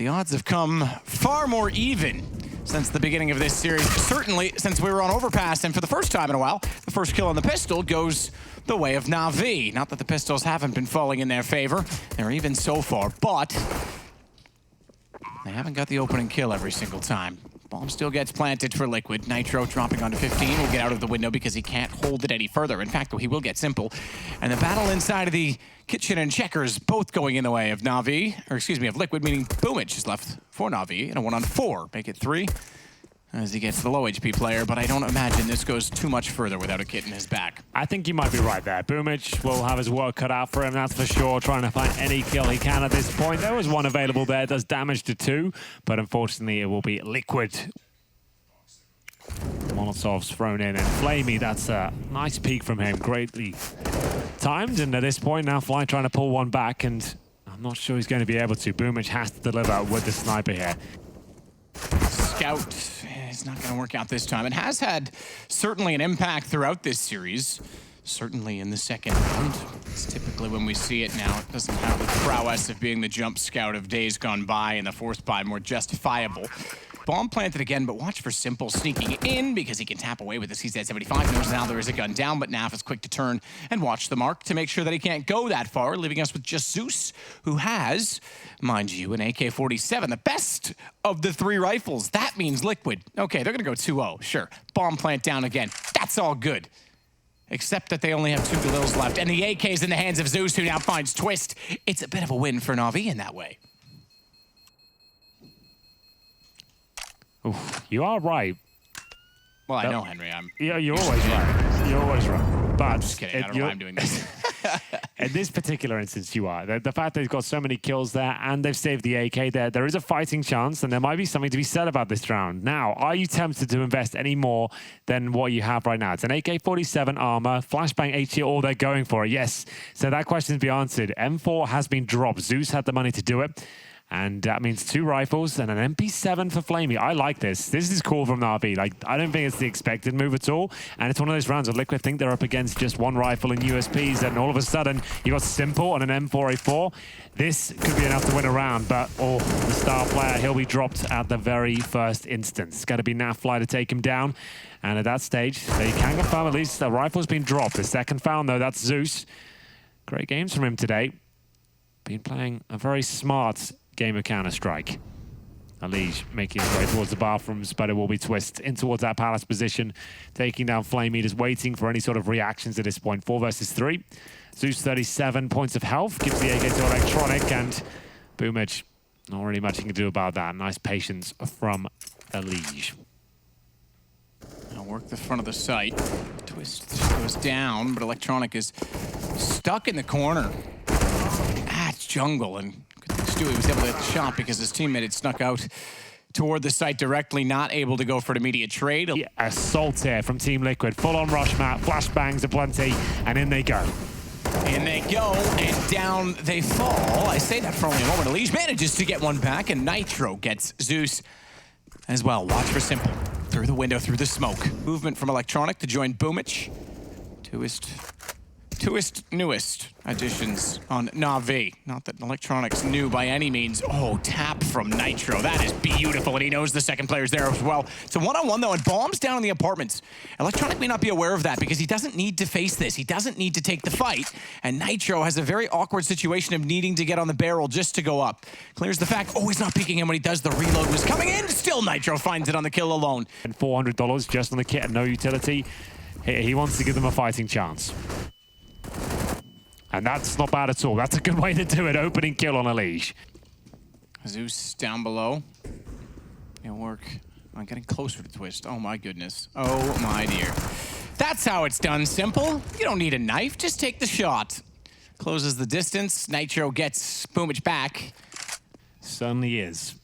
the odds have come far more even since the beginning of this series. Certainly since we were on Overpass, and for the first time in a while, the first kill on the pistol goes the way of NaVi. Not that the pistols haven't been falling in their favor. They're even so far, but they haven't got the opening kill every single time. Bomb still gets planted for Liquid. Nitro dropping onto 15 will get out of the window because he can't hold it any further. In fact, though, he will get Simple. And the battle inside of the kitchen and checkers both going in the way of NaVi, or excuse me, of Liquid, meaning Boomich is left for NaVi in a 1-on-4. Make it 3 as he gets the low HP player, but I don't imagine this goes too much further without a kit in his back. I think you might be right there. Boomich will have his work cut out for him, that's for sure, trying to find any kill he can at this point. There was one available there, does damage to 2, but unfortunately it will be Liquid. Molotov's thrown in, and Flamey, that's a nice peek from him, greatly timed, and at this point now Fly trying to pull one back, and I'm not sure he's going to be able to. Boomich has to deliver with the sniper here. Scout is not going to work out this time. It has had certainly an impact throughout this series, certainly in the second round. It's typically when we see it now. It doesn't have the prowess of being the jump scout of days gone by, and the fourth buy more justifiable. Bomb planted again, but watch for Simple sneaking in because he can tap away with this. He's at 75. Knows now there is a gun down, but Naf is quick to turn and watch the mark to make sure that he can't go that far, leaving us with just Zeus, who has, mind you, an AK-47, the best of the 3 rifles. That means Liquid. Okay, they're going to go 2-0, sure. Bomb plant down again. That's all good. Except that they only have 2 Galils left, and the AK is in the hands of Zeus, who now finds Twist. It's a bit of a win for NaVi in that way. Oof, you are right. Well, I know, Henry. Yeah, you're always right. You're always right. But just kidding. I don't know why I'm doing this. In this particular instance, you are. The fact that they've got so many kills there and they've saved the AK there is a fighting chance, and there might be something to be said about this round. Now, are you tempted to invest any more than what you have right now? It's an AK-47 armor, flashbang HE, all they're going for it. Yes. So that question's been answered. M4 has been dropped. Zeus had the money to do it. And that means 2 rifles and an MP7 for Flamey. I like this. This is cool from NaVi. Like, I don't think it's the expected move at all. And it's one of those rounds where Liquid think they're up against just 1 rifle and USPs, and all of a sudden, you got Simple on an M4A4. This could be enough to win a round, but the star player, he'll be dropped at the very first instance. It's got to be NaFly to take him down. And at that stage, they can confirm at least the rifle's been dropped. The second found, though, that's Zeus. Great games from him today. Been playing a very smart game of Counter-Strike. Alige making his way towards the bathrooms, but it will be Twist in towards that Palace position, taking down Flamey, just waiting for any sort of reactions at this point. 4 versus 3. Zeus 37 points of health, gives the AK to Electronic, and Boomich, not really much he can do about that. Nice patience from Alige. Now work the front of the site. Twist goes down, but Electronic is stuck in the corner. It's jungle, and Stewie was able to hit the shot because his teammate had snuck out toward the site directly, not able to go for an immediate trade. Yeah, assault here from Team Liquid. Full-on rush map, flashbangs aplenty, and in they go. In they go, and down they fall. I say that for only a moment. Alige manages to get one back, and Nitro gets Zeus as well. Watch for Simple. Through the window, through the smoke. Movement from Electronic to join Boomich. Twoest newest additions on NaVi. Not that Electronic's new by any means. Oh, tap from Nitro. That is beautiful, and he knows the second player's there as well. It's a 1-on-1 though, and Bomb's down in the apartments. Electronic may not be aware of that because he doesn't need to face this. He doesn't need to take the fight, and Nitro has a very awkward situation of needing to get on the barrel just to go up. Clears the fact, oh, he's not peeking him when he does. The reload was coming in. Still Nitro finds it on the kill alone. And $400 just on the kit and no utility. He wants to give them a fighting chance. And that's not bad at all. That's a good way to do it. Opening kill on Alige. Zeus down below. It'll work. I'm getting closer to Twist. Oh my goodness. Oh my dear. That's how it's done. Simple. You don't need a knife. Just take the shot. Closes the distance. Nitro gets Boomich back. Certainly is.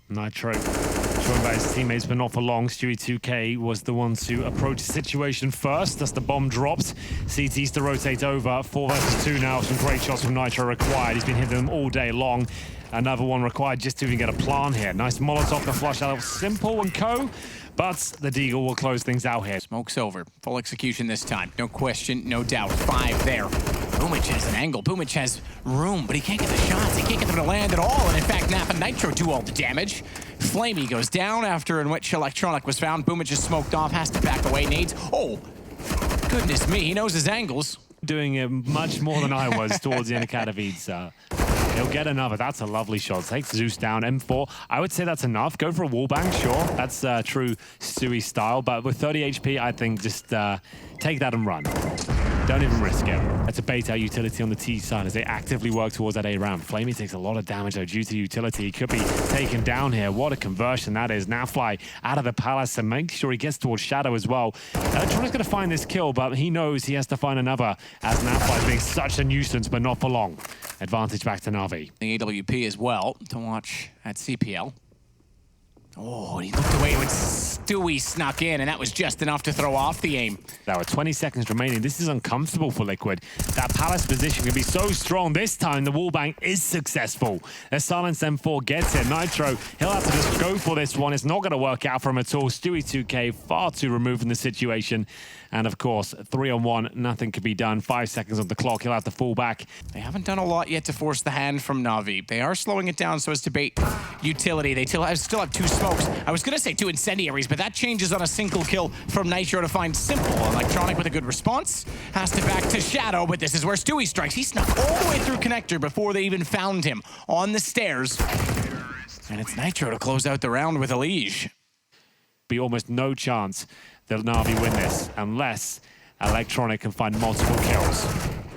Nitro joined by his teammates, but not for long. Stewie 2K was the one to approach the situation first as the bomb dropped. CT's to rotate over. 4 versus 2 now. Some great shots from Nitro required. He's been hitting them all day long. Another one required just to even get a plan here. Nice Molotov to flush out of Simple and co. But the Deagle will close things out here. Smoke's over. Full execution this time. No question, no doubt. 5 there. Boomich has an angle. Boomich has room, but he can't get the shots. He can't get them to land at all. And in fact, Nap and Nitro do all the damage. Flamey goes down after in which Electronic was found. Boomich is smoked off, has to back away. Nades. Oh, goodness me, he knows his angles. Doing it much more than I was towards the end of Katowice. He'll get another. That's a lovely shot. Takes Zeus down. M4. I would say that's enough. Go for a wallbang, sure. That's true Stewie style. But with 30 HP, I think just take that and run. Don't even risk it. That's a bait out utility on the T side as they actively work towards that A round. Flamey takes a lot of damage though due to utility. He could be taken down here. What a conversion that is. NaVi out of the palace and make sure he gets towards Shadow as well. Electronic's going to find this kill, but he knows he has to find another as NaVi is being such a nuisance, but not for long. Advantage back to NaVi. The AWP as well to watch at CPL. Oh, he looked away when Stewie snuck in, and that was just enough to throw off the aim. There were 20 seconds remaining. This is uncomfortable for Liquid. That Palace position can be so strong. This time, the wallbang is successful. The Silence M4 gets it. Nitro, he'll have to just go for this one. It's not going to work out for him at all. Stewie 2K far too removed from the situation. And of course, 3-on-1, nothing can be done. 5 seconds on the clock. He'll have to fall back. They haven't done a lot yet to force the hand from NaVi. They are slowing it down so as to bait utility. They still have 2 smokes. I was going to say 2 incendiaries, but that changes on a single kill from Nitro to find Simple. Electronic with a good response. Has to back to Shadow, but this is where Stewie strikes. He snuck all the way through Connector before they even found him on the stairs. And it's Nitro to close out the round with Elige. Be almost no chance that NaVi win this unless Electronic can find multiple kills.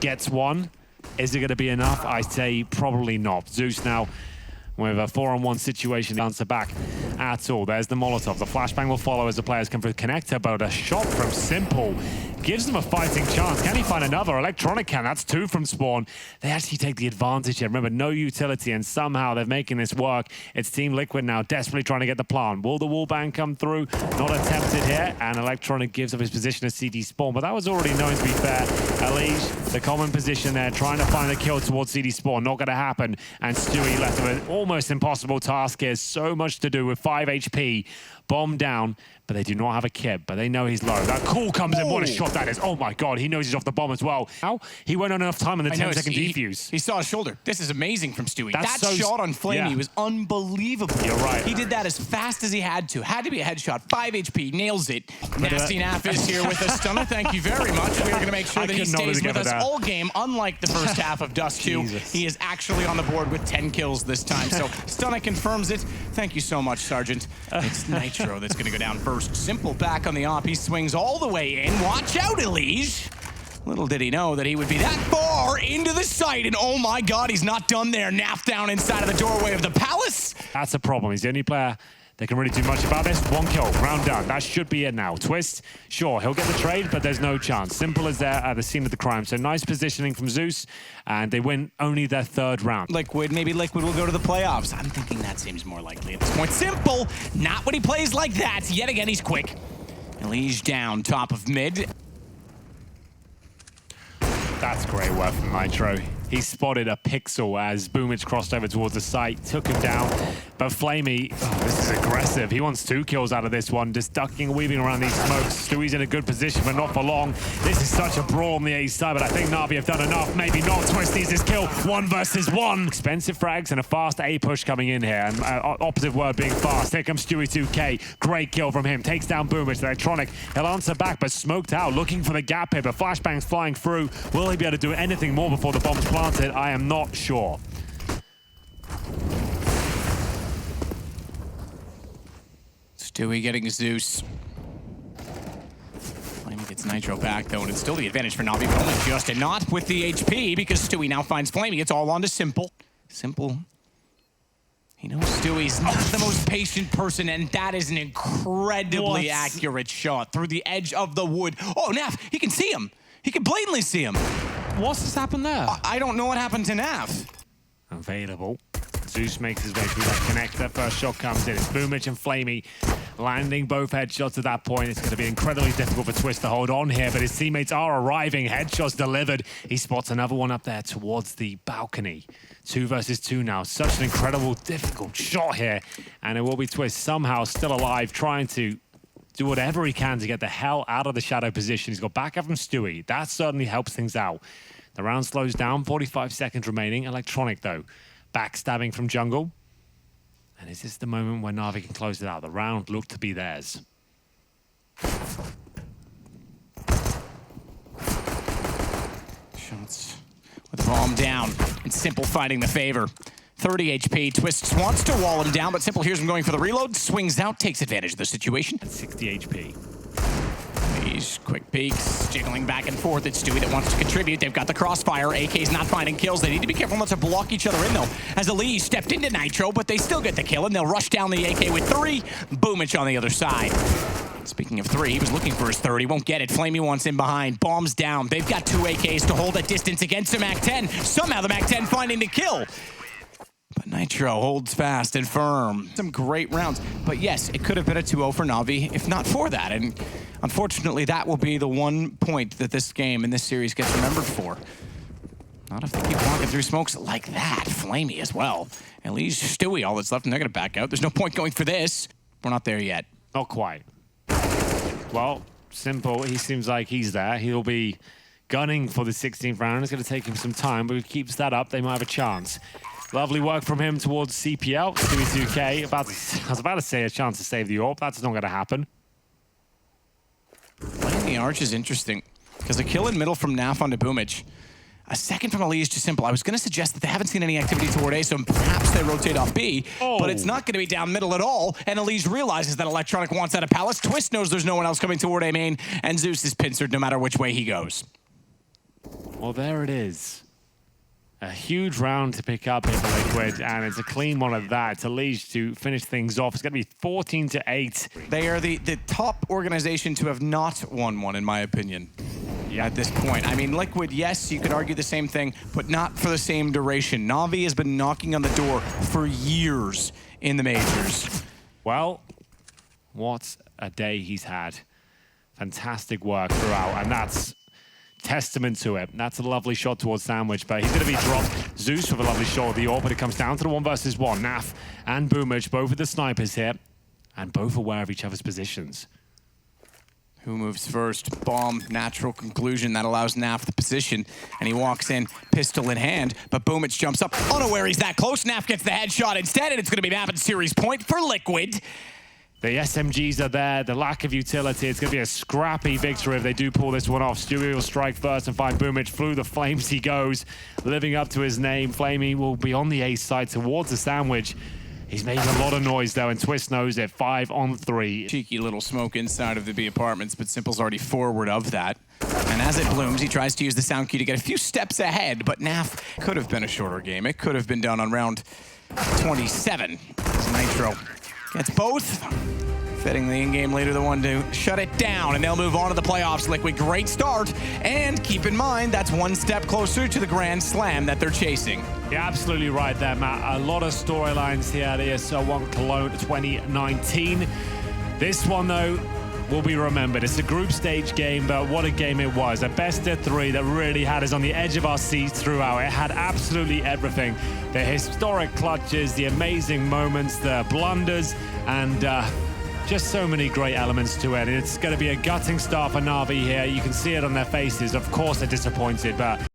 Gets one. Is it going to be enough? I say probably not. Zeus now with a 4-on-1 situation to answer back at all. There's the Molotov. The flashbang will follow as the players come through the connector, but a shot from Simple gives them a fighting chance. Can he find another? Electronic can. That's 2 from Spawn. They actually take the advantage here. Remember, no utility, and somehow they're making this work. It's Team Liquid now desperately trying to get the plant. Will the wallbang come through? Not attempted here, and Electronic gives up his position as CD Spawn, but that was already known to be fair. Elige, the common position there, trying to find a kill towards CD Spawn. Not going to happen, and Stewie left with an almost impossible task here. So much to do with 5 HP. Bomb down, but they do not have a kit, but they know he's low. That call comes in. What a shot that is. Oh my God, he knows he's off the bomb as well. Now, he went on enough time in the 10-second defuse. He saw his shoulder. This is amazing from Stewie. That shot on Flamey was unbelievable. You're right. He did that as fast as he had to. Had to be a headshot. 5 HP, nails it. Nasty Naf is here with us. Stunner, thank you very much. We are going to make sure that he stays with us all game, unlike the first half of Dust 2. He is actually on the board with 10 kills this time. So Stunner confirms it. Thank you so much, Sergeant. It's Nitro that's going to go down first. Simple back on the op. He swings all the way in. Watch out, Elige. Little did he know that he would be that far into the site, and oh my God, he's not done there. Nap down inside of the doorway of the palace. That's a problem. He's the only player that can really do much about this. 1 kill, round done. That should be it now. Twist, sure, he'll get the trade, but there's no chance. Simple as there at the scene of the crime. So nice positioning from Zeus, and they win only their 3rd round. Maybe Liquid will go to the playoffs. I'm thinking that seems more likely at this point. Simple, not when he plays like that. Yet again, he's quick. Elige down, top of mid. That's great work from Nitro. He spotted a pixel as Boomich crossed over towards the site, took him down. But Flamey, this is aggressive. He wants 2 kills out of this one, just ducking, weaving around these smokes. Stewie's in a good position, but not for long. This is such a brawl on the A side, but I think NaVi have done enough. Maybe not. Twist needs his kill. 1 versus 1. Expensive frags and a fast A push coming in here. And opposite word being fast. Here comes Stewie 2K. Great kill from him. Takes down Boomich. Electronic. He'll answer back, but smoked out, looking for the gap here. But flashbangs flying through. Will he be able to do anything more before the bomb's planted? I am not sure. Stewie getting Zeus. Flamey gets Nitro back, though, and it's still the advantage for NaVi, but only just, and not with the HP, because Stewie now finds Flamey. It's all on to Simple. Simple. He knows Stewie's not the most patient person, and that is an incredibly accurate shot through the edge of the wood. Oh, Naf, he can see him. He can blatantly see him. What's just happened there? I don't know what happened to Naf. Available. Zeus makes his way through that connector. First shot comes in. It's Boomich and Flamey landing both headshots at that point. It's going to be incredibly difficult for Twist to hold on here, but his teammates are arriving. Headshots delivered. He spots another one up there towards the balcony. 2 versus 2 now. Such an incredible, difficult shot here. And it will be Twist somehow still alive, trying to do whatever he can to get the hell out of the shadow position. He's got backup from Stewie. That certainly helps things out. The round slows down, 45 seconds remaining. Electronic, though, backstabbing from jungle. And is this the moment where NaVi can close it out? The round looked to be theirs. Shots with bomb down, and Simple fighting the favor. 30 HP, Twists wants to wall him down, but Simple hears him going for the reload, swings out, takes advantage of the situation. At 60 HP. These quick peeks, jiggling back and forth. It's Stewie that wants to contribute. They've got the crossfire. AK's not finding kills. They need to be careful not to block each other in, though, as Elise stepped into Nitro, but they still get the kill, and they'll rush down the AK with 3. Boomich on the other side. Speaking of 3, he was looking for his 3rd. He won't get it. Flamey wants in behind. Bombs down. They've got 2 AKs to hold at distance against the Mac-10. Somehow the Mac-10 finding the kill. But Nitro holds fast and firm. Some great rounds. But yes, it could have been a 2-0 for NaVi if not for that. And unfortunately, that will be the one point that this game and this series gets remembered for. Not if they keep walking through smokes like that. Flamey as well. At least Stewie, all that's left, and they're going to back out. There's no point going for this. We're not there yet. Not quite. Well, Simple, he seems like he's there. He'll be gunning for the 16th round. It's going to take him some time, but if he keeps that up, they might have a chance. Lovely work from him towards CPL. Stewie 2K, I was about to say a chance to save the AWP. That's not going to happen. Playing the Arch is interesting, because a kill in middle from Naf onto Boomich. A second from Elise to Simple. I was going to suggest that they haven't seen any activity toward A, so perhaps they rotate off B, but it's not going to be down middle at all, and Elise realizes that Electronic wants out of Palace. Twist knows there's no one else coming toward A main, and Zeus is pincered no matter which way he goes. Well, there it is. A huge round to pick up here for Liquid, and it's a clean one of that. It's Elise to finish things off. It's going to be 14-8. They are the top organization to have not won one, in my opinion. Yeah, at this point. I mean, Liquid, yes, you could argue the same thing, but not for the same duration. NaVi has been knocking on the door for years in the majors. Well, what a day he's had. Fantastic work throughout, and that's testament to it. That's a lovely shot towards Sandwich, but he's going to be dropped. Zeus with a lovely shot of the AWP, but it comes down to the 1v1. Naf and Boomich, both of the snipers here, and both aware of each other's positions. Who moves first? Bomb, natural conclusion that allows Naf the position, and he walks in, pistol in hand, but Boomich jumps up, unaware he's that close. Naf gets the headshot instead, and it's going to be Map and series point for Liquid. The SMGs are there, the lack of utility. It's going to be a scrappy victory if they do pull this one off. Stewie will strike first and find Boomich. Through the flames he goes, living up to his name. Flamey will be on the ace side towards the Sandwich. He's making a lot of noise, though, and Twist knows it. 5-on-3. Cheeky little smoke inside of the B apartments, but Simple's already forward of that. And as it blooms, he tries to use the sound key to get a few steps ahead, but Naf could have been a shorter game. It could have been done on round 27. As Nitro gets both. Fitting the in-game leader, the one to shut it down, and they'll move on to the playoffs. Liquid, great start. And keep in mind, that's one step closer to the Grand Slam that they're chasing. You're absolutely right there, Matt. A lot of storylines here at ESL One Cologne 2019. This one, though, will be remembered. It's a group stage game, but what a game it was. A best of 3 that really had us on the edge of our seats throughout. It had absolutely everything. The historic clutches, the amazing moments, the blunders, and just so many great elements to it. It's going to be a gutting start for NaVi here. You can see it on their faces. Of course they're disappointed, but